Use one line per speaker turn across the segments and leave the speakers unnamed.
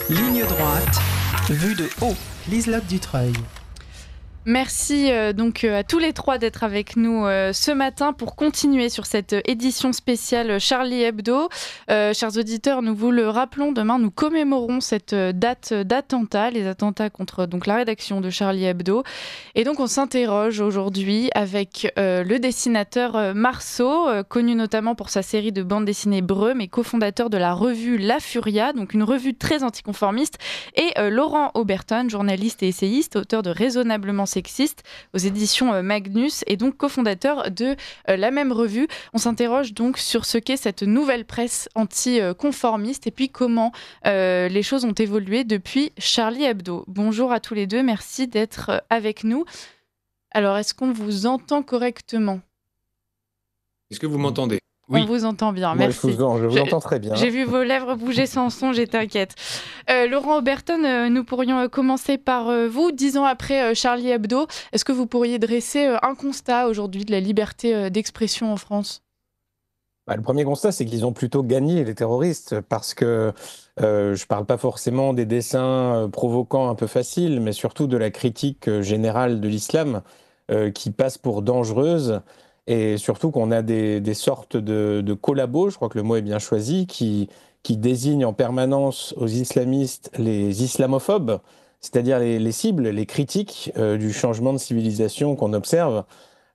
Ligne droite, vue de haut, Liselotte Dutreuil.
Merci donc à tous les trois d'être avec nous ce matin pour continuer sur cette édition spéciale Charlie Hebdo. Chers auditeurs, nous vous le rappelons, demain nous commémorons cette date d'attentat, les attentats contre donc, la rédaction de Charlie Hebdo. Et donc on s'interroge aujourd'hui avec le dessinateur Marceau, connu notamment pour sa série de bandes dessinées Breu, mais cofondateur de la revue La Furia, donc une revue très anticonformiste, et Laurent Oberton, journaliste et essayiste, auteur de Raisonnablement sexiste aux éditions Magnus et donc cofondateur de la même revue. On s'interroge donc sur ce qu'est cette nouvelle presse anticonformiste et puis comment les choses ont évolué depuis Charlie Hebdo. Bonjour à tous les deux, merci d'être avec nous. Alors, est-ce qu'on vous entend correctement ?
Est-ce que vous m'entendez ?
Oui. On vous entend bien,
moi,
merci.
Je vous entends très bien.
J'ai vu vos lèvres bouger sans son, j'étais inquiète. Laurent Oberton, nous pourrions commencer par vous. 10 ans après Charlie Hebdo, est-ce que vous pourriez dresser un constat aujourd'hui de la liberté d'expression en France ?
Le premier constat, c'est qu'ils ont plutôt gagné, les terroristes, parce que je ne parle pas forcément des dessins provoquants un peu faciles, mais surtout de la critique générale de l'islam qui passe pour dangereuse. Et surtout qu'on a des sortes de collabos, je crois que le mot est bien choisi, qui désignent en permanence aux islamistes les islamophobes, c'est-à-dire les cibles, les critiques du changement de civilisation qu'on observe.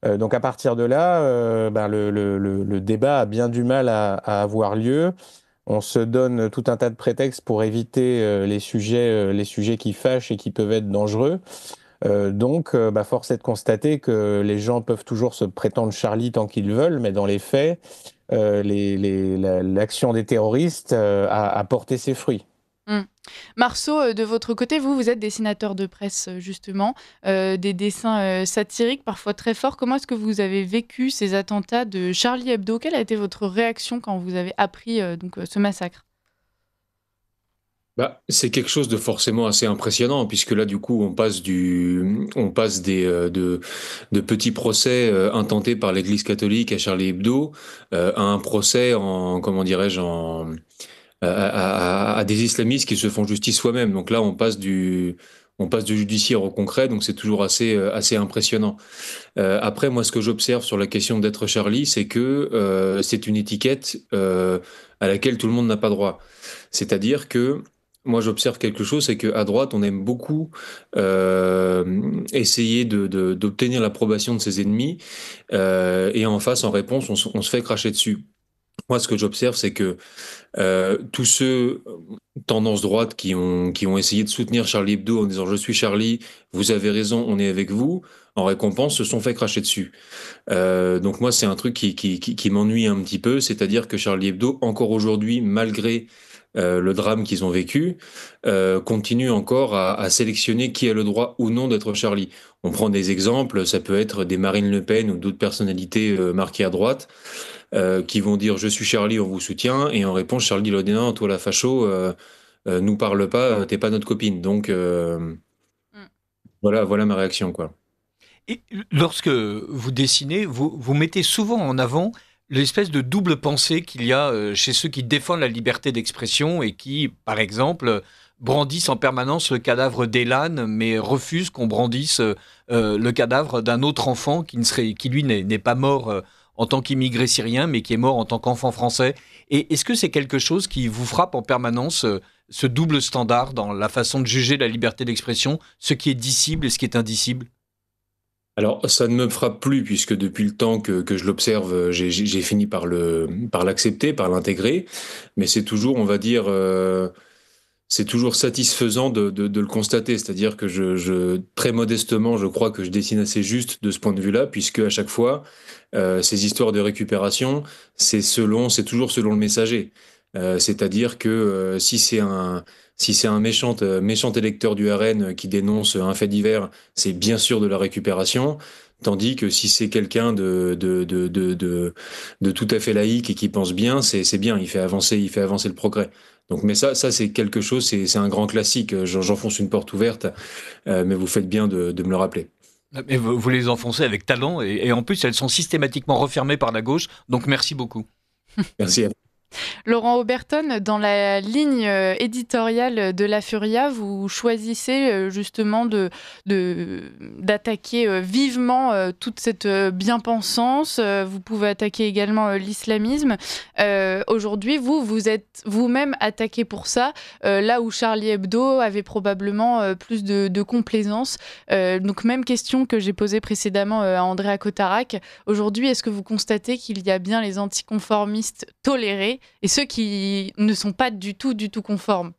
Donc à partir de là, le débat a bien du mal à avoir lieu. On se donne tout un tas de prétextes pour éviter les sujets qui fâchent et qui peuvent être dangereux. Donc, force est de constater que les gens peuvent toujours se prétendre Charlie tant qu'ils veulent, mais dans les faits, l'action des terroristes a porté ses fruits.
Marceau, de votre côté, vous êtes dessinateur de presse, justement, des dessins satiriques, parfois très forts. Comment est-ce que vous avez vécu ces attentats de Charlie Hebdo ? Quelle a été votre réaction quand vous avez appris ce massacre ?
C'est quelque chose de forcément assez impressionnant, puisque là, du coup, on passe de petits procès intentés par l'Église catholique à Charlie Hebdo à un procès à des islamistes qui se font justice soi-même. Donc là, on passe du judiciaire au concret, donc c'est toujours assez impressionnant. Après, moi, ce que j'observe sur la question d'être Charlie, c'est que c'est une étiquette à laquelle tout le monde n'a pas droit. C'est-à-dire que moi, j'observe quelque chose, c'est qu'à droite, on aime beaucoup essayer d'obtenir l'approbation de ses ennemis, et en face, en réponse, on se fait cracher dessus. Moi, ce que j'observe, c'est que tous ceux tendance droite qui ont essayé de soutenir Charlie Hebdo en disant « Je suis Charlie, vous avez raison, on est avec vous », en récompense, se sont fait cracher dessus. Donc moi, c'est un truc qui m'ennuie un petit peu, c'est-à-dire que Charlie Hebdo, encore aujourd'hui, malgré le drame qu'ils ont vécu, continue encore à sélectionner qui a le droit ou non d'être Charlie. On prend des exemples, ça peut être des Marine Le Pen ou d'autres personnalités marquées à droite, qui vont dire « Je suis Charlie, on vous soutient », et en réponse, Charlie leur dit « Non, toi la facho, nous parle pas, t'es pas notre copine ». Donc voilà ma réaction, quoi.
Et lorsque vous dessinez, vous mettez souvent en avant l'espèce de double pensée qu'il y a chez ceux qui défendent la liberté d'expression et qui, par exemple, brandissent en permanence le cadavre d'Elan, mais refusent qu'on brandisse le cadavre d'un autre enfant qui lui n'est pas mort en tant qu'immigré syrien, mais qui est mort en tant qu'enfant français. Et est-ce que c'est quelque chose qui vous frappe en permanence, ce double standard dans la façon de juger la liberté d'expression, ce qui est dissible et ce qui est indicible ?
Alors, ça ne me frappe plus, puisque depuis le temps que je l'observe, j'ai fini par l'accepter, par l'intégrer. Mais c'est toujours, on va dire, c'est toujours satisfaisant de le constater. C'est-à-dire que très modestement, je crois que je dessine assez juste de ce point de vue-là, puisque à chaque fois, ces histoires de récupération, c'est toujours selon le messager. C'est-à-dire que si c'est un méchant électeur du RN qui dénonce un fait divers, c'est bien sûr de la récupération. Tandis que si c'est quelqu'un de tout à fait laïque et qui pense bien, c'est bien, il fait avancer le progrès. Donc, mais ça c'est quelque chose, c'est un grand classique. J'enfonce une porte ouverte, mais vous faites bien de me le rappeler.
Mais vous les enfoncez avec talent et en plus elles sont systématiquement refermées par la gauche. Donc merci beaucoup.
Merci.
Laurent Oberton, dans la ligne éditoriale de La Furia, vous choisissez justement d'attaquer vivement toute cette bien-pensance. Vous pouvez attaquer également l'islamisme. Aujourd'hui, vous êtes vous-même attaqué pour ça, là où Charlie Hebdo avait probablement plus de complaisance. Donc même question que j'ai posée précédemment à Andrea Cotarac. Aujourd'hui, est-ce que vous constatez qu'il y a bien les anticonformistes tolérés et ceux qui ne sont pas du tout conformes?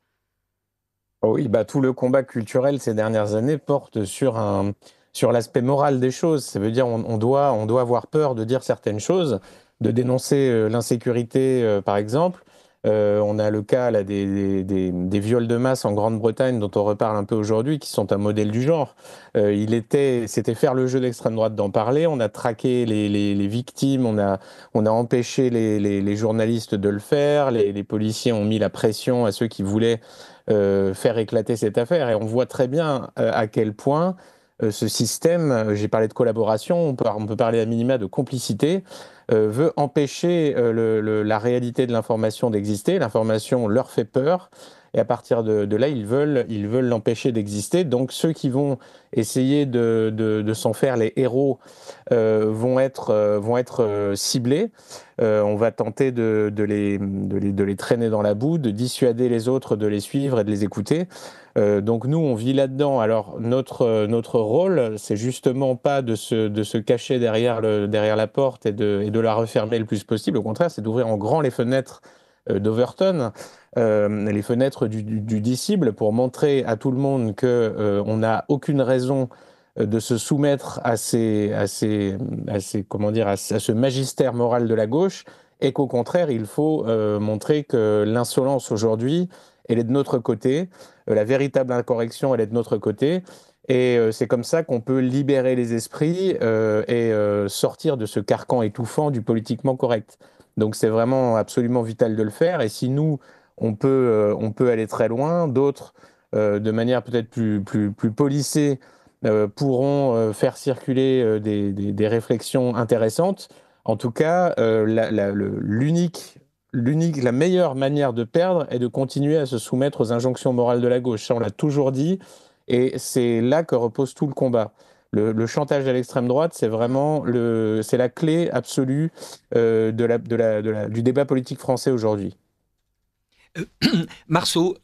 Oui, tout le combat culturel ces dernières années porte sur l'aspect moral des choses. Ça veut dire on doit avoir peur de dire certaines choses, de dénoncer l'insécurité, par exemple. On a le cas là, des viols de masse en Grande-Bretagne dont on reparle un peu aujourd'hui, qui sont un modèle du genre. C'était faire le jeu d'extrême droite d'en parler. On a traqué les victimes, on a empêché les journalistes de le faire. Les policiers ont mis la pression à ceux qui voulaient faire éclater cette affaire. Et on voit très bien à quel point ce système, j'ai parlé de collaboration, on peut parler à minima de complicité, veut empêcher la réalité de l'information d'exister. L'information leur fait peur. Et à partir de là, ils veulent l'empêcher d'exister. Donc ceux qui vont essayer de s'en faire les héros vont être ciblés. On va tenter de les traîner dans la boue, de dissuader les autres de les suivre et de les écouter. Donc nous, on vit là-dedans. Alors notre rôle, c'est justement pas de se cacher derrière la porte et de la refermer le plus possible. Au contraire, c'est d'ouvrir en grand les fenêtres d'Overton, les fenêtres du disciple, pour montrer à tout le monde qu'on n'a aucune raison de se soumettre à ce magistère moral de la gauche, et qu'au contraire, il faut montrer que l'insolence aujourd'hui, elle est de notre côté, la véritable incorrection, elle est de notre côté, et c'est comme ça qu'on peut libérer les esprits et sortir de ce carcan étouffant du politiquement correct. Donc c'est vraiment absolument vital de le faire, et si nous, on peut aller très loin, d'autres, de manière peut-être plus policée, pourront faire circuler des réflexions intéressantes. En tout cas, la meilleure manière de perdre est de continuer à se soumettre aux injonctions morales de la gauche. Ça, on l'a toujours dit, et c'est là que repose tout le combat. Le chantage à l'extrême droite, c'est vraiment c'est la clé absolue du débat politique français aujourd'hui.
Marceau,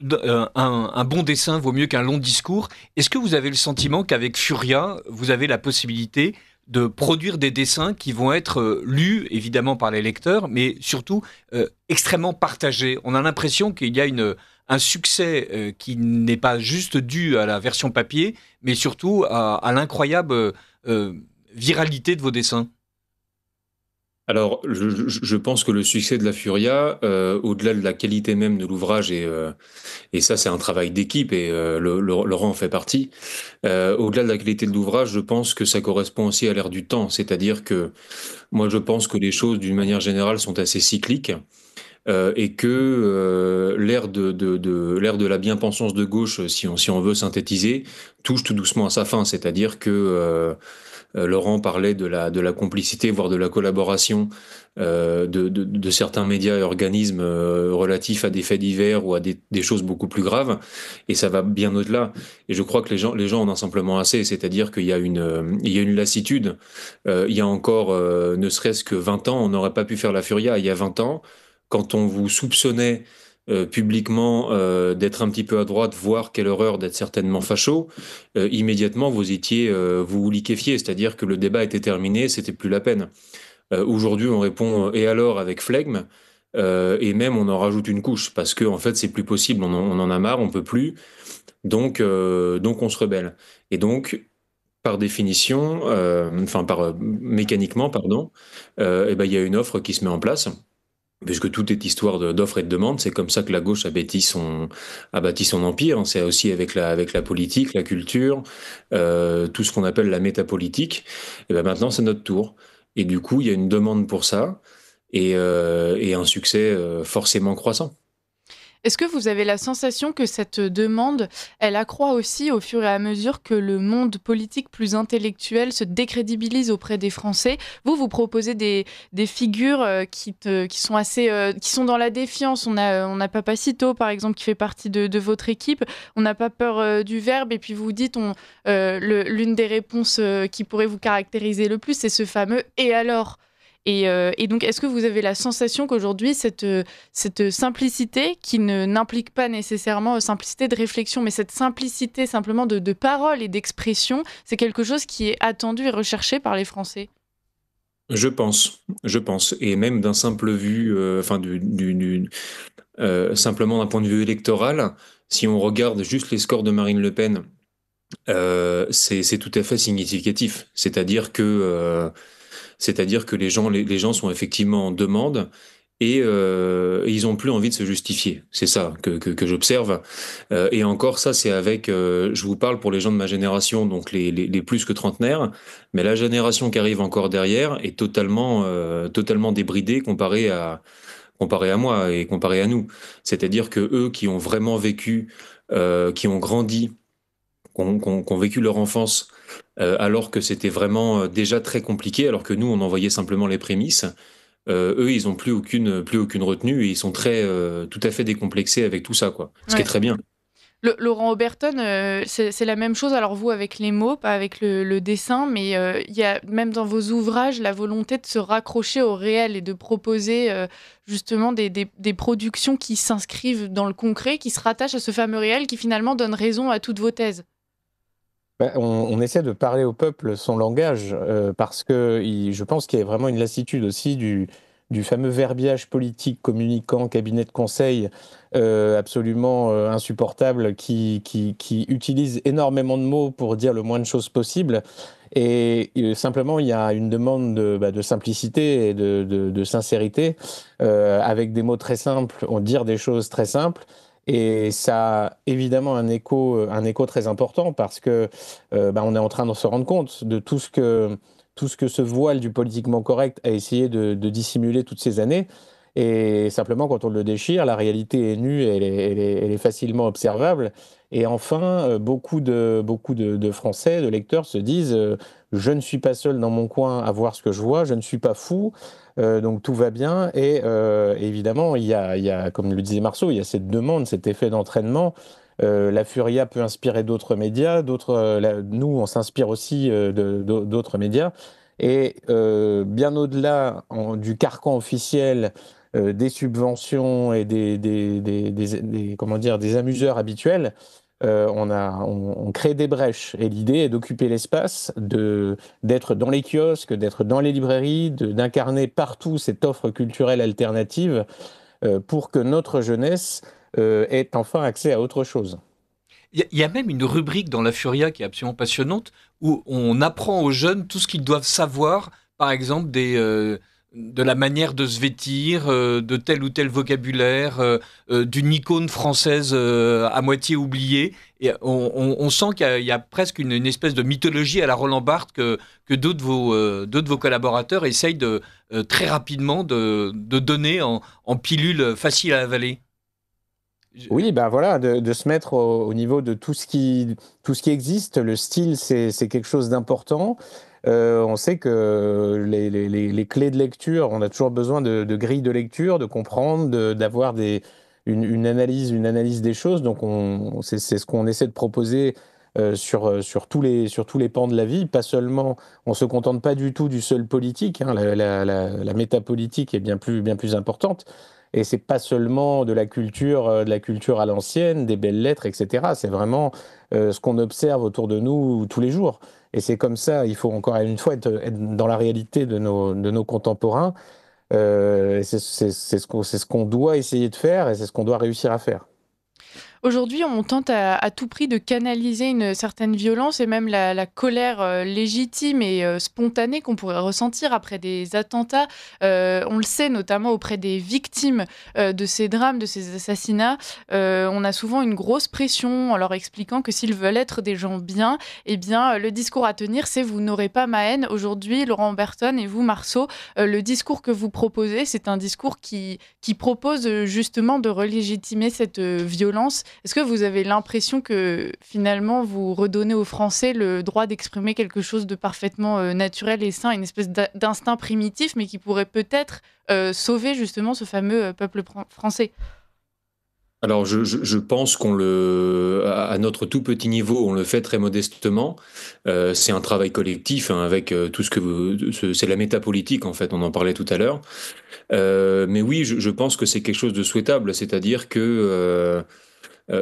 un bon dessin vaut mieux qu'un long discours. Est-ce que vous avez le sentiment qu'avec Furia, vous avez la possibilité de produire des dessins qui vont être lus, évidemment, par les lecteurs, mais surtout extrêmement partagés? On a l'impression qu'il y a un succès qui n'est pas juste dû à la version papier, mais surtout à l'incroyable viralité de vos dessins.
Alors, je pense que le succès de la Furia, au-delà de la qualité même de l'ouvrage, et ça c'est un travail d'équipe, et Laurent en fait partie, au-delà de la qualité de l'ouvrage, je pense que ça correspond aussi à l'ère du temps. C'est-à-dire que moi je pense que les choses d'une manière générale sont assez cycliques, et que l'ère de la bien-pensance de gauche, si on veut synthétiser, touche tout doucement à sa fin. C'est-à-dire que Laurent parlait de la complicité, voire de la collaboration de certains médias et organismes relatifs à des faits divers ou à des choses beaucoup plus graves, et ça va bien au-delà. Et je crois que les gens en ont simplement assez, c'est-à-dire qu'il y a une lassitude. Il y a encore ne serait-ce que 20 ans, on n'aurait pas pu faire la Furia. Il y a 20 ans, quand on vous soupçonnait publiquement d'être un petit peu à droite, voire quelle horreur d'être certainement facho, immédiatement vous vous liquéfiez, c'est-à-dire que le débat était terminé, c'était plus la peine. Aujourd'hui, on répond et alors avec flegme, et même on en rajoute une couche parce que en fait c'est plus possible, on en a marre, on peut plus, donc on se rebelle. Et donc par définition, mécaniquement, pardon, il y a une offre qui se met en place, puisque tout est histoire d'offre et de demande. C'est comme ça que la gauche a bâti son empire. C'est aussi avec la politique, la culture, tout ce qu'on appelle la métapolitique. Et ben maintenant, c'est notre tour. Et du coup, il y a une demande pour ça, et un succès forcément croissant.
Est-ce que vous avez la sensation que cette demande, elle accroît aussi au fur et à mesure que le monde politique plus intellectuel se décrédibilise auprès des Français? Vous proposez des figures qui sont assez, qui sont dans la défiance. On a Papacito, par exemple, qui fait partie de votre équipe. On n'a pas peur du verbe. Et puis vous dites, l'une des réponses qui pourrait vous caractériser le plus, c'est ce fameux « et alors ?» Et donc, est-ce que vous avez la sensation qu'aujourd'hui, cette simplicité, qui n'implique pas nécessairement simplicité de réflexion, mais cette simplicité simplement de parole et d'expression, c'est quelque chose qui est attendu et recherché par les Français?
Je pense. Et même d'un simple vue, simplement d'un point de vue électoral, si on regarde juste les scores de Marine Le Pen, c'est tout à fait significatif. C'est-à-dire que les gens sont effectivement en demande et ils ont plus envie de se justifier. C'est ça que j'observe. Et encore, ça, c'est avec. Je vous parle pour les gens de ma génération, donc les plus que trentenaires, mais la génération qui arrive encore derrière est totalement débridée comparé à moi et comparé à nous. C'est-à-dire que eux qui ont vraiment vécu, qui ont grandi, qui ont vécu leur enfance alors que c'était vraiment déjà très compliqué, alors que nous, on envoyait simplement les prémices. Eux, ils ont plus aucune retenue et ils sont tout à fait décomplexés avec tout ça, quoi. Ce qui est
Ouais.
très bien.
Laurent Oberton, c'est la même chose. Alors vous, avec les mots, pas avec le dessin, mais il y a même dans vos ouvrages la volonté de se raccrocher au réel et de proposer justement des productions qui s'inscrivent dans le concret, qui se rattachent à ce fameux réel qui finalement donne raison à toutes vos thèses.
On essaie de parler au peuple son langage parce que je pense qu'il y a vraiment une lassitude aussi du fameux verbiage politique, communicant, cabinet de conseil absolument insupportable qui utilise énormément de mots pour dire le moins de choses possible. Et simplement, il y a une demande de simplicité et de sincérité avec des mots très simples, on dire des choses très simples. Et ça a évidemment un écho très important parce que on est en train de se rendre compte de tout ce que ce voile du politiquement correct a essayé de dissimuler toutes ces années. Et simplement, quand on le déchire, la réalité est nue, elle est facilement observable. Et enfin, beaucoup de Français, de lecteurs se disent je ne suis pas seul dans mon coin à voir ce que je vois, je ne suis pas fou. Donc tout va bien et évidemment il y a, comme le disait Marceau, il y a cette demande, cet effet d'entraînement. La Furia peut inspirer d'autres médias, nous on s'inspire aussi d'autres médias et bien au-delà du carcan officiel des subventions et comment dire, des amuseurs habituels. On crée des brèches et l'idée est d'occuper l'espace, d'être dans les kiosques, d'être dans les librairies, d'incarner partout cette offre culturelle alternative pour que notre jeunesse ait enfin accès à autre chose.
Il y a même une rubrique dans La Furia qui est absolument passionnante où on apprend aux jeunes tout ce qu'ils doivent savoir, par exemple de la manière de se vêtir, de tel ou tel vocabulaire, d'une icône française à moitié oubliée. Et on sent qu'il y a presque une espèce de mythologie à la Roland Barthes que d'autres de vos collaborateurs essayent très rapidement de donner en pilule facile à avaler.
Oui, ben voilà, de se mettre au niveau de tout ce qui existe. Le style, c'est quelque chose d'important. On sait que les clés de lecture, on a toujours besoin de grilles de lecture, de comprendre, d'avoir une analyse des choses. Donc, c'est ce qu'on essaie de proposer sur tous les pans de la vie. Pas seulement, on se contente pas du tout du seul politique. Hein, la métapolitique est bien plus importante. Et c'est pas seulement de la culture à l'ancienne, des belles lettres, etc. C'est vraiment ce qu'on observe autour de nous tous les jours. Et c'est comme ça, il faut encore une fois être dans la réalité de nos contemporains. C'est ce qu'on doit essayer de faire et c'est ce qu'on doit réussir à faire.
Aujourd'hui, on tente à tout prix de canaliser une certaine violence et même la colère légitime et spontanée qu'on pourrait ressentir après des attentats. On le sait notamment auprès des victimes de ces drames, de ces assassinats. On a souvent une grosse pression en leur expliquant que s'ils veulent être des gens bien, eh bien, le discours à tenir, c'est « vous n'aurez pas ma haine ». Aujourd'hui, Laurent Oberton et vous, Marceau, le discours que vous proposez, c'est un discours qui propose justement de relégitimer cette violence. Est-ce que vous avez l'impression que finalement vous redonnez aux Français le droit d'exprimer quelque chose de parfaitement naturel et sain, une espèce d'instinct primitif, mais qui pourrait peut-être sauver justement ce fameux peuple français?
Alors, je pense à notre tout petit niveau, on le fait très modestement. C'est un travail collectif, hein, avec tout c'est la métapolitique en fait. On en parlait tout à l'heure. Mais oui, je pense que c'est quelque chose de souhaitable, c'est-à-dire que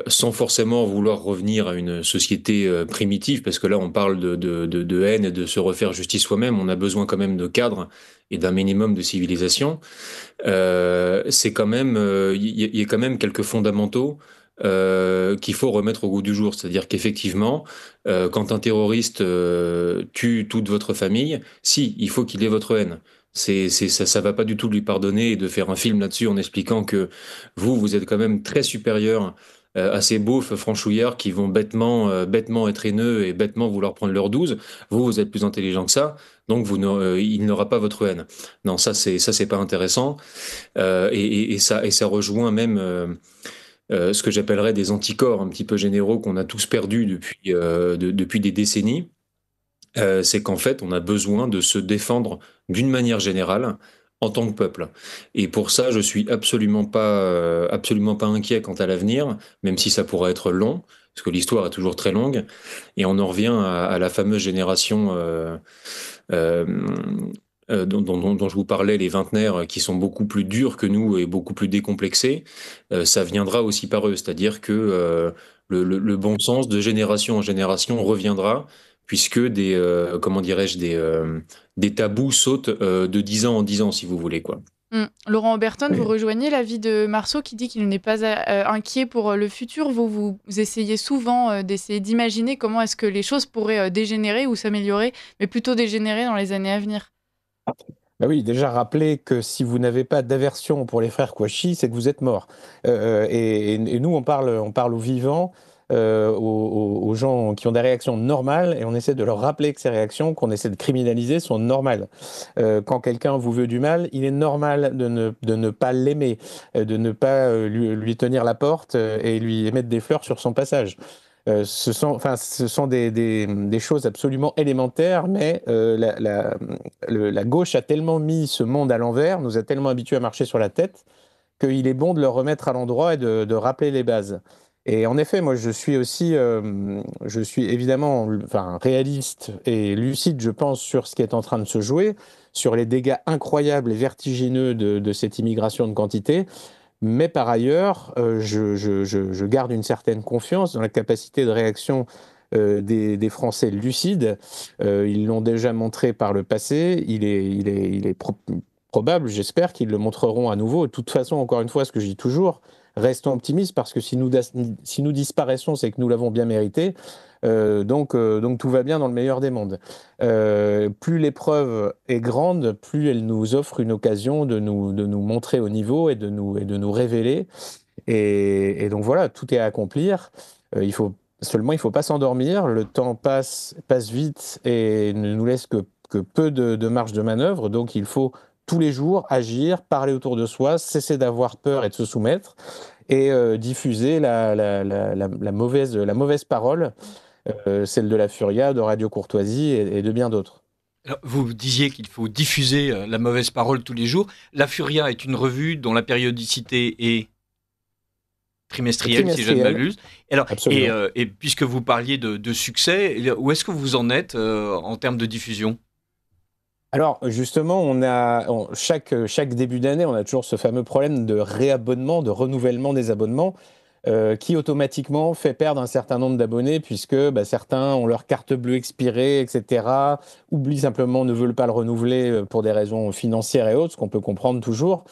sans forcément vouloir revenir à une société primitive, parce que là on parle de haine et de se refaire justice soi-même, on a besoin quand même de cadre et d'un minimum de civilisation. C'est quand même, il y a quand même quelques fondamentaux qu'il faut remettre au goût du jour. C'est-à-dire qu'effectivement, quand un terroriste tue toute votre famille, si, il faut qu'il ait votre haine. Ça va pas du tout lui pardonner et de faire un film là-dessus en expliquant que vous êtes quand même très supérieur à ces beaufs franchouillards qui vont bêtement être haineux et bêtement vouloir prendre leur 12. Vous êtes plus intelligent que ça, donc il n'aura pas votre haine. Non, ça c'est pas intéressant. Ça rejoint même ce que j'appellerais des anticorps un petit peu généraux qu'on a tous perdus depuis des décennies. C'est qu'en fait, on a besoin de se défendre d'une manière générale en tant que peuple. Et pour ça, je suis absolument pas inquiet quant à l'avenir, même si ça pourrait être long, parce que l'histoire est toujours très longue. Et on en revient à la fameuse génération euh, dont je vous parlais, les vingtenaires, qui sont beaucoup plus durs que nous et beaucoup plus décomplexés. Ça viendra aussi par eux, c'est-à-dire que le bon sens de génération en génération reviendra, puisque comment dirais-je, des tabous sautent de 10 ans en 10 ans, si vous voulez, quoi.
Laurent Oberton, vous rejoignez l'avis de Marceau qui dit qu'il n'est pas inquiet pour le futur. Vous essayez souvent d'essayer d'imaginer comment est-ce que les choses pourraient dégénérer ou s'améliorer, mais plutôt dégénérer dans les années à venir.
Bah oui, déjà rappeler que si vous n'avez pas d'aversion pour les frères Kouachi, c'est que vous êtes mort. Et nous, on parle aux vivants, aux gens qui ont des réactions normales, et on essaie de leur rappeler que ces réactions qu'on essaie de criminaliser sont normales. Quand quelqu'un vous veut du mal, il est normal de ne pas l'aimer, de ne pas lui tenir la porte et lui mettre des fleurs sur son passage. Ce sont des choses absolument élémentaires, mais la gauche a tellement mis ce monde à l'envers, nous a tellement habitués à marcher sur la tête, qu'il est bon de le remettre à l'endroit et de rappeler les bases. Et en effet, moi, je suis évidemment, réaliste et lucide, je pense, sur ce qui est en train de se jouer, sur les dégâts incroyables et vertigineux de cette immigration de quantité. Mais par ailleurs, je garde une certaine confiance dans la capacité de réaction des Français lucides. Ils l'ont déjà montré par le passé. Il est probable, j'espère, qu'ils le montreront à nouveau. De toute façon, encore une fois, ce que je dis toujours, restons optimistes, parce que si nous disparaissons, c'est que nous l'avons bien mérité. Donc tout va bien dans le meilleur des mondes. Plus l'épreuve est grande, plus elle nous offre une occasion de nous montrer au niveau et de nous révéler. Et donc voilà, tout est à accomplir. Il faut pas s'endormir. Le temps passe vite et ne nous laisse que peu de marge de manœuvre. Donc il faut tous les jours agir, parler autour de soi, cesser d'avoir peur et de se soumettre, et diffuser la mauvaise parole, celle de la Furia, de Radio Courtoisie et de bien d'autres.
Alors, vous disiez qu'il faut diffuser la mauvaise parole tous les jours. La Furia est une revue dont la périodicité est trimestrielle, si je ne m'abuse. Alors, et puisque vous parliez de succès, où est-ce que vous en êtes en termes de diffusion ?
Alors justement, chaque début d'année, on a toujours ce fameux problème de réabonnement, de renouvellement des abonnements, qui automatiquement fait perdre un certain nombre d'abonnés, puisque certains ont leur carte bleue expirée, etc., oublient simplement, ne veulent pas le renouveler pour des raisons financières et autres, ce qu'on peut comprendre toujours.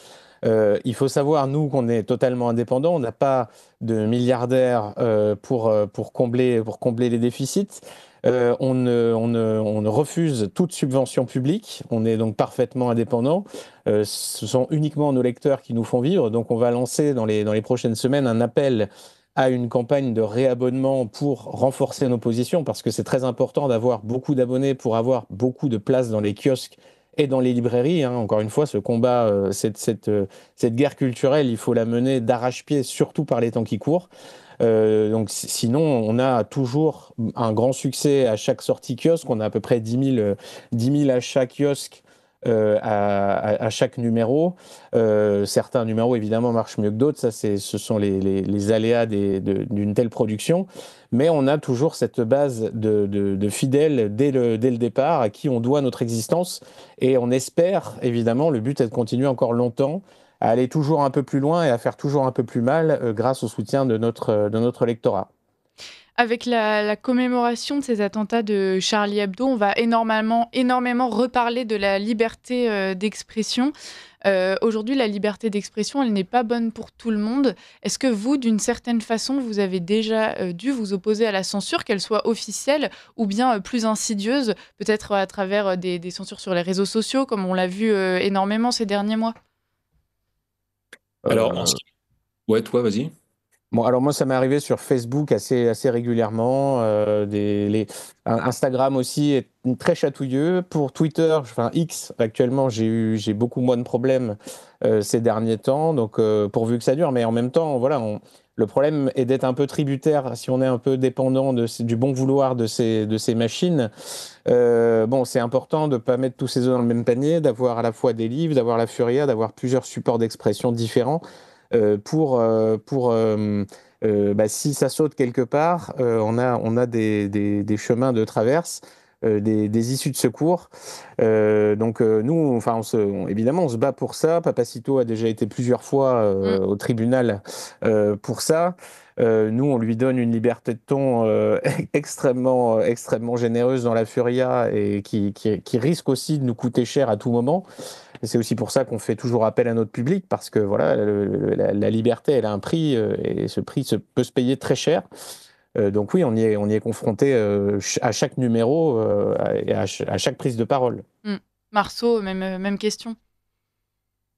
Il faut savoir, nous, qu'on est totalement indépendants. On n'a pas de milliardaires pour combler les déficits. On ne refuse toute subvention publique. On est donc parfaitement indépendant. Ce sont uniquement nos lecteurs qui nous font vivre. Donc, on va lancer dans les prochaines semaines un appel à une campagne de réabonnement pour renforcer nos positions, parce que c'est très important d'avoir beaucoup d'abonnés pour avoir beaucoup de place dans les kiosques et dans les librairies. Encore une fois, ce combat, cette guerre culturelle, il faut la mener d'arrache-pied, surtout par les temps qui courent. Donc, sinon, on a toujours un grand succès à chaque sortie kiosque. On a à peu près 10 000 achats kiosques à chaque numéro. Certains numéros, évidemment, marchent mieux que d'autres. Ça, ce sont les aléas d'une telle production. Mais on a toujours cette base de fidèles dès le départ, à qui on doit notre existence. Et on espère, évidemment, le but est de continuer encore longtemps, à aller toujours un peu plus loin et à faire toujours un peu plus mal grâce au soutien de notre lectorat.
Avec la commémoration de ces attentats de Charlie Hebdo, on va énormément reparler de la liberté d'expression. Aujourd'hui, la liberté d'expression, elle n'est pas bonne pour tout le monde. Est-ce que vous, d'une certaine façon, vous avez déjà dû vous opposer à la censure, qu'elle soit officielle ou bien plus insidieuse, peut-être à travers des censures sur les réseaux sociaux, comme on l'a vu énormément ces derniers mois ?
Alors, ouais, toi, vas-y.
Bon, alors moi, ça m'est arrivé sur Facebook assez régulièrement. Instagram aussi est très chatouilleux. Pour Twitter, enfin X, actuellement, j'ai beaucoup moins de problèmes ces derniers temps. Donc, pourvu que ça dure. Mais en même temps, voilà, le problème est d'être un peu tributaire, si on est un peu dépendant du bon vouloir de ces machines. Bon, c'est important de ne pas mettre tous ses œufs dans le même panier, d'avoir à la fois des livres, d'avoir la Furia, d'avoir plusieurs supports d'expression différents. Si ça saute quelque part, on a des chemins de traverse, des issues de secours. Nous, enfin, évidemment, on se bat pour ça. Papacito a déjà été plusieurs fois au tribunal pour ça. Nous, on lui donne une liberté de ton extrêmement généreuse dans la Furia et qui risque aussi de nous coûter cher à tout moment. Et c'est aussi pour ça qu'on fait toujours appel à notre public, parce que voilà, la liberté, elle a un prix, et ce prix peut se payer très cher. Donc oui, on y est confronté à chaque numéro et à chaque prise de parole.
Marceau, même question.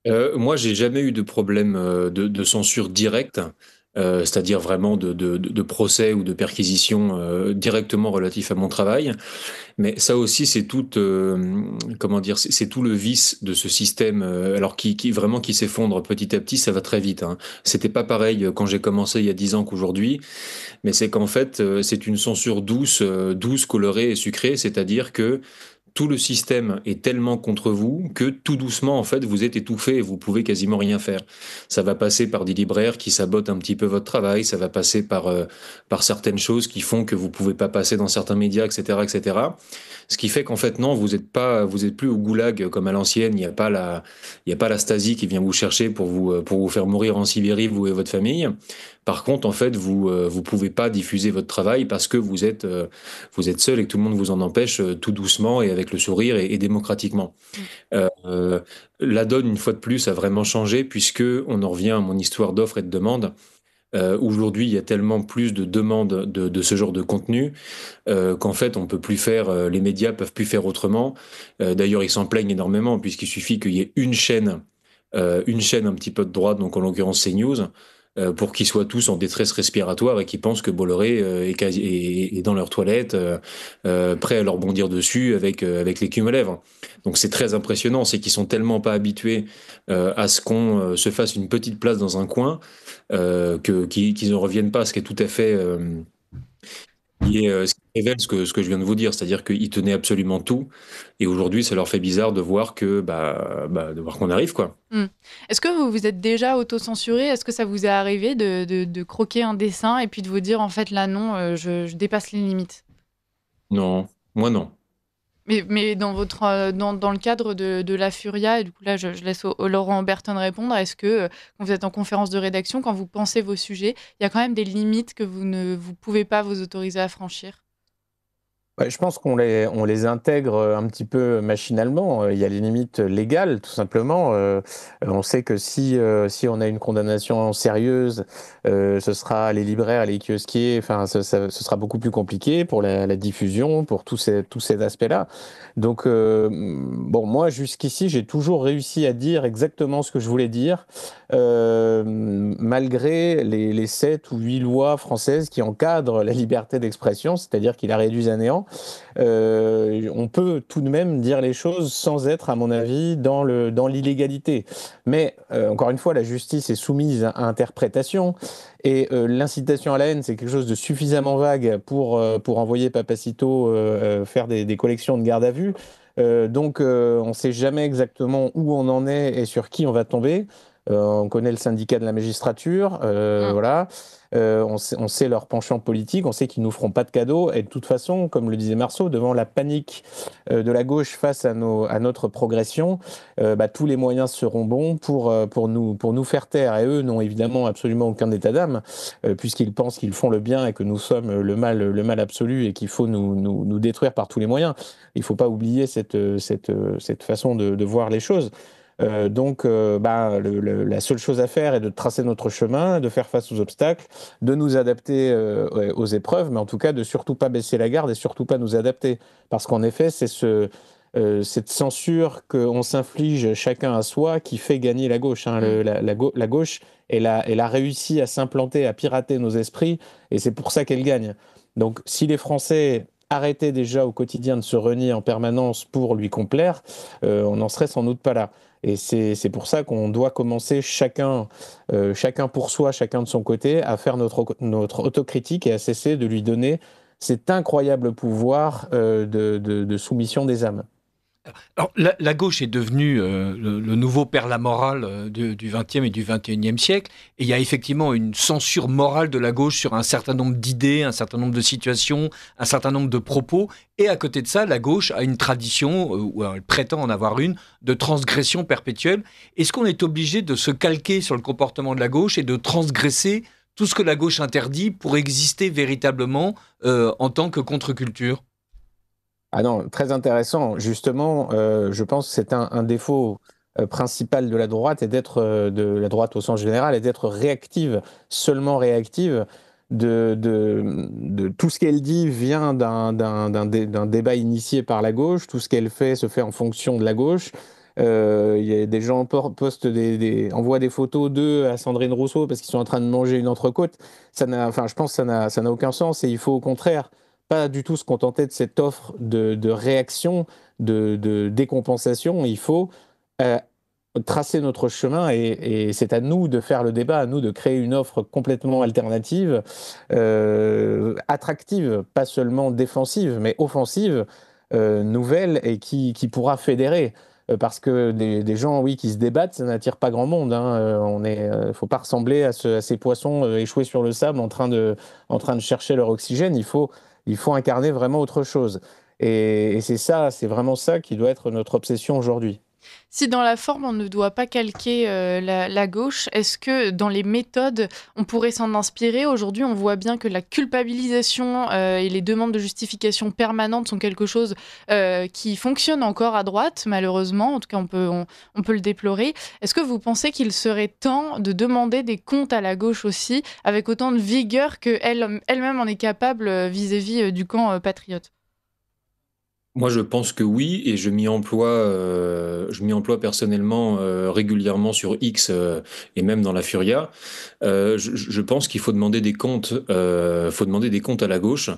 Moi, j'ai jamais eu de problème de censure directe, c'est-à-dire vraiment de procès ou de perquisition directement relatif à mon travail. Mais ça aussi, c'est tout, comment dire, c'est tout le vice de ce système. Alors qui s'effondre petit à petit, ça va très vite. C'était pas pareil quand j'ai commencé il y a 10 ans qu'aujourd'hui, mais c'est qu'en fait, c'est une censure douce, colorée et sucrée, c'est-à-dire que tout le système est tellement contre vous que tout doucement, en fait, vous êtes étouffé et vous pouvez quasiment rien faire. Ça va passer par des libraires qui sabotent un petit peu votre travail, ça va passer par certaines choses qui font que vous pouvez pas passer dans certains médias, etc., etc. Ce qui fait qu'en fait, non, vous êtes plus au goulag comme à l'ancienne. Il n'y a pas la Stasi qui vient vous chercher pour vous faire mourir en Sibérie, vous et votre famille. Par contre, en fait, vous pouvez pas diffuser votre travail parce que vous êtes seul et que tout le monde vous en empêche tout doucement et avec le sourire et démocratiquement. La donne, une fois de plus, a vraiment changé puisque on en revient à mon histoire d'offre et de demande. Aujourd'hui, il y a tellement plus de demandes de ce genre de contenu qu'en fait, on peut plus faire, les médias peuvent plus faire autrement. D'ailleurs, ils s'en plaignent énormément puisqu'il suffit qu'il y ait une chaîne un petit peu de droite, donc en l'occurrence CNews, pour qu'ils soient tous en détresse respiratoire et qu'ils pensent que Bolloré est dans leur toilette, prêt à leur bondir dessus avec l'écume aux lèvres. Donc c'est très impressionnant, c'est qu'ils sont tellement pas habitués à ce qu'on se fasse une petite place dans un coin qu'ils ne reviennent pas, ce qui est tout à fait ce qui révèle ce que je viens de vous dire, c'est-à-dire qu'ils tenaient absolument tout, et aujourd'hui, ça leur fait bizarre de voir de voir qu'on arrive, quoi.
Est-ce que vous vous êtes déjà auto-censuré ? Est-ce que ça vous est arrivé de croquer un dessin et puis de vous dire, en fait, là, non, je dépasse les limites ?
Non, moi non.
Mais dans le cadre de la Furia, et du coup là je laisse Laurent Berton répondre, est-ce que quand vous êtes en conférence de rédaction, quand vous pensez vos sujets, il y a quand même des limites que vous ne pouvez pas vous autoriser à franchir ?
Ouais, je pense on les intègre un petit peu machinalement. Il y a les limites légales, tout simplement. On sait que si on a une condamnation sérieuse, ce sera les libraires, les kiosquiers, enfin, ce sera beaucoup plus compliqué pour la diffusion, pour tous ces aspects-là. Donc, bon, moi, jusqu'ici, j'ai toujours réussi à dire exactement ce que je voulais dire, malgré les 7 ou 8 lois françaises qui encadrent la liberté d'expression, c'est-à-dire qui la réduisent à néant. On peut tout de même dire les choses sans être, à mon avis, dans l'illégalité. Mais encore une fois, la justice est soumise à interprétation et l'incitation à la haine, c'est quelque chose de suffisamment vague pour envoyer Papacito faire des collections de garde à vue. Donc, on ne sait jamais exactement où on en est et sur qui on va tomber. On connaît le syndicat de la magistrature, voilà. On sait leur penchant politique, on sait qu'ils nous feront pas de cadeaux. Et de toute façon, comme le disait Marceau, devant la panique de la gauche face à notre progression, tous les moyens seront bons pour nous faire taire. Et eux n'ont évidemment absolument aucun état d'âme, puisqu'ils pensent qu'ils font le bien et que nous sommes le mal absolu et qu'il faut nous détruire par tous les moyens. Il faut pas oublier cette façon de voir les choses. Donc, la seule chose à faire est de tracer notre chemin, de faire face aux obstacles, de nous adapter aux épreuves, mais en tout cas de surtout pas baisser la garde et surtout pas nous adapter. Parce qu'en effet, c'est cette censure qu'on s'inflige chacun à soi qui fait gagner la gauche. Hein. La gauche, elle a réussi à s'implanter, à pirater nos esprits, et c'est pour ça qu'elle gagne. Donc, si les Français arrêtaient déjà au quotidien de se renier en permanence pour lui complaire, on n'en serait sans doute pas là. Et c'est pour ça qu'on doit commencer chacun pour soi, chacun de son côté, à faire notre autocritique et à cesser de lui donner cet incroyable pouvoir de soumission des âmes.
Alors, la gauche est devenue le nouveau père la morale du XXe et du XXIe siècle. Et il y a effectivement une censure morale de la gauche sur un certain nombre d'idées, un certain nombre de situations, un certain nombre de propos. Et à côté de ça, la gauche a une tradition, ou elle prétend en avoir une, de transgression perpétuelle. Est-ce qu'on est obligé de se calquer sur le comportement de la gauche et de transgresser tout ce que la gauche interdit pour exister véritablement en tant que contre-culture ?
Ah non, très intéressant. Justement, je pense que c'est un défaut principal de la droite et de la droite au sens général, et d'être réactive, seulement réactive. De tout ce qu'elle dit vient d'un débat initié par la gauche. Tout ce qu'elle fait se fait en fonction de la gauche. Il y a des gens envoient des photos d'eux à Sandrine Rousseau parce qu'ils sont en train de manger une entrecôte. Je pense que ça n'a aucun sens, et il faut au contraire pas du tout se contenter de cette offre de réaction, de décompensation. Il faut euh, tracer notre chemin, et c'est à nous de faire le débat, à nous de créer une offre complètement alternative, attractive, pas seulement défensive, mais offensive, nouvelle, et qui pourra fédérer. Parce que des gens, oui, qui se débattent, ça n'attire pas grand monde. Hein. Faut pas ressembler à ces poissons échoués sur le sable en train de chercher leur oxygène. Il faut incarner vraiment autre chose. Et c'est vraiment ça qui doit être notre obsession aujourd'hui.
Si dans la forme, on ne doit pas calquer la gauche, est-ce que dans les méthodes, on pourrait s'en inspirer ? Aujourd'hui, on voit bien que la culpabilisation et les demandes de justification permanentes sont quelque chose qui fonctionne encore à droite, malheureusement. En tout cas, on peut le déplorer. Est-ce que vous pensez qu'il serait temps de demander des comptes à la gauche aussi, avec autant de vigueur qu'elle-même en est capable vis-à-vis du camp patriote ?
Moi, je pense que oui, et je m'y emploie personnellement régulièrement sur X et même dans la Furia. Je pense qu'il faut demander des comptes, à la gauche,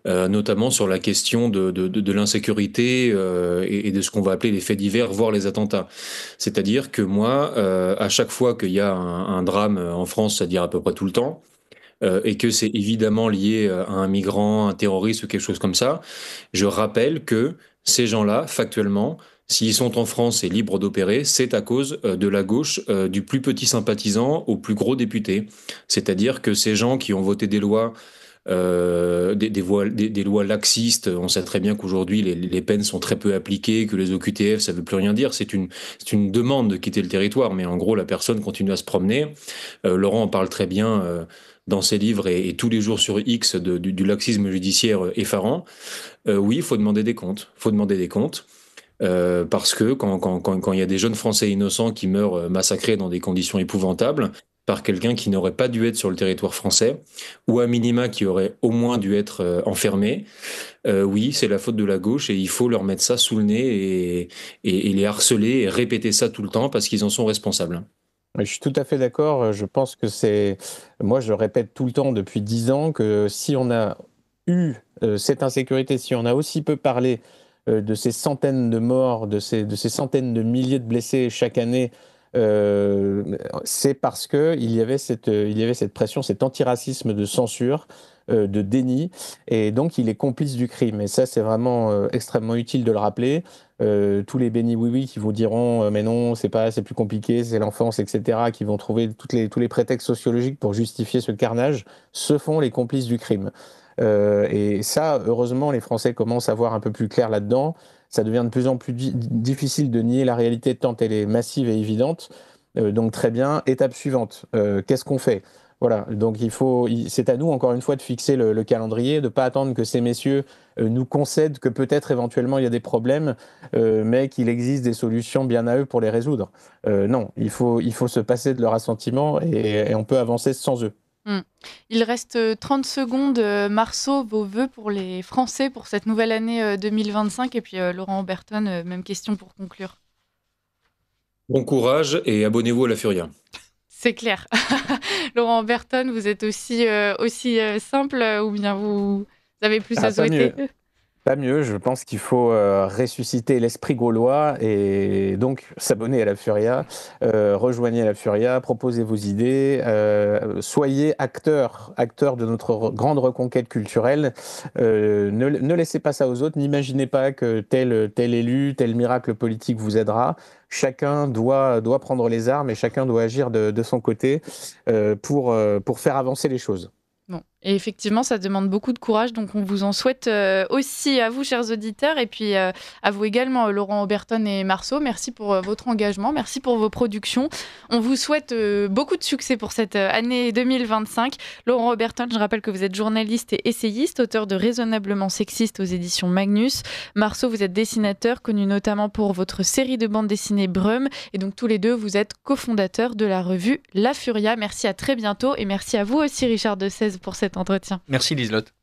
notamment sur la question de l'insécurité et de ce qu'on va appeler les faits divers, voire les attentats. C'est-à-dire que moi, à chaque fois qu'il y a un drame en France, c'est-à-dire à peu près tout le temps, et que c'est évidemment lié à un migrant, un terroriste ou quelque chose comme ça, je rappelle que ces gens-là, factuellement, s'ils sont en France et libres d'opérer, c'est à cause de la gauche, du plus petit sympathisant au plus gros député. C'est-à-dire que ces gens qui ont voté des lois des lois laxistes. On sait très bien qu'aujourd'hui, les peines sont très peu appliquées, que les OQTF, ça veut plus rien dire. C'est une demande de quitter le territoire, mais en gros, la personne continue à se promener. Laurent en parle très bien dans ses livres et tous les jours sur X du laxisme judiciaire effarant, oui, il faut demander des comptes. Parce que quand il y a des jeunes Français innocents qui meurent massacrés dans des conditions épouvantables par quelqu'un qui n'aurait pas dû être sur le territoire français, ou à minima qui aurait au moins dû être enfermé, oui, c'est la faute de la gauche et il faut leur mettre ça sous le nez et les harceler et répéter ça tout le temps parce qu'ils en sont responsables.
Je suis tout à fait d'accord. Je pense que moi, je répète tout le temps depuis 10 ans que si on a eu cette insécurité, si on a aussi peu parlé de ces centaines de morts, de ces centaines de milliers de blessés chaque année, c'est parce que il y avait cette pression, cet antiracisme de censure, de déni, et donc il est complice du crime. Et ça, c'est vraiment extrêmement utile de le rappeler. Tous les bénis oui-oui qui vous diront mais non, c'est plus compliqué, c'est l'enfance, etc., qui vont trouver tous les prétextes sociologiques pour justifier ce carnage, se font les complices du crime. Et ça, heureusement, les Français commencent à voir un peu plus clair là-dedans. Ça devient de plus en plus difficile de nier la réalité tant elle est massive et évidente. Donc très bien, étape suivante, qu'est-ce qu'on fait? Voilà, donc c'est à nous encore une fois de fixer le calendrier, de ne pas attendre que ces messieurs nous concèdent que peut-être éventuellement il y a des problèmes, mais qu'il existe des solutions bien à eux pour les résoudre. Non, il faut se passer de leur assentiment et on peut avancer sans eux.
Il reste 30 secondes. Marceau, vos vœux pour les Français pour cette nouvelle année 2025. Et puis Laurent Oberton, même question pour conclure.
Bon courage et abonnez-vous à la Furia.
C'est clair. Laurent Oberton, vous êtes aussi simple ou bien vous avez plus à souhaiter?
Pas mieux, je pense qu'il faut ressusciter l'esprit gaulois et donc s'abonner à la Furia, rejoignez la Furia, proposez vos idées, soyez acteurs de notre grande reconquête culturelle, ne laissez pas ça aux autres, n'imaginez pas que tel élu, tel miracle politique vous aidera. Chacun doit prendre les armes et chacun doit agir de son côté pour faire avancer les choses.
Bon. Et effectivement, ça demande beaucoup de courage, donc on vous en souhaite aussi à vous, chers auditeurs, et puis à vous également, Laurent Oberton et Marceau. Merci pour votre engagement, merci pour vos productions. On vous souhaite beaucoup de succès pour cette année 2025. Laurent Oberton, je rappelle que vous êtes journaliste et essayiste, auteur de Raisonnablement sexiste aux éditions Magnus. Marceau, vous êtes dessinateur, connu notamment pour votre série de bandes dessinées Brum, et donc tous les deux, vous êtes cofondateurs de la revue La Furia. Merci, à très bientôt, et merci à vous aussi, Richard Desèzes, pour cet entretien.
Merci Liselotte.